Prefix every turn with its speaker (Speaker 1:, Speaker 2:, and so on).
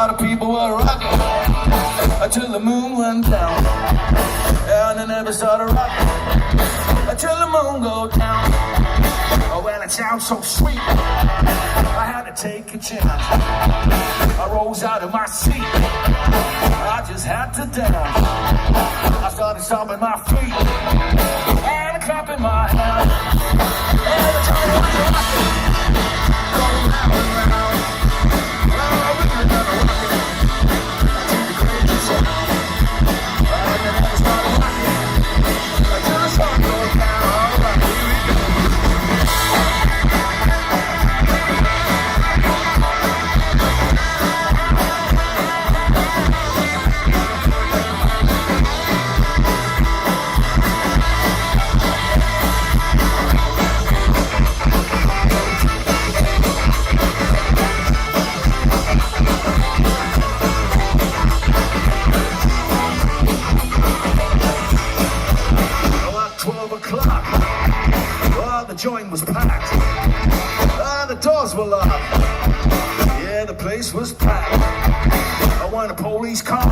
Speaker 1: lot of people were rocking until the moon went down. And they never started rocking until the moon go down. Oh, well, it sounds so sweet. I had to take a chance. I rose out of my seat. I just had to dance. I started stomping my feet and clapping my hands. And I started rocking, going round and round. Well, I really never rocking until the crazy sound. And then I started rocking until the sun goes down. All right, here we go. The joint was packed. The doors were locked. Yeah, the place was packed. I want a police car.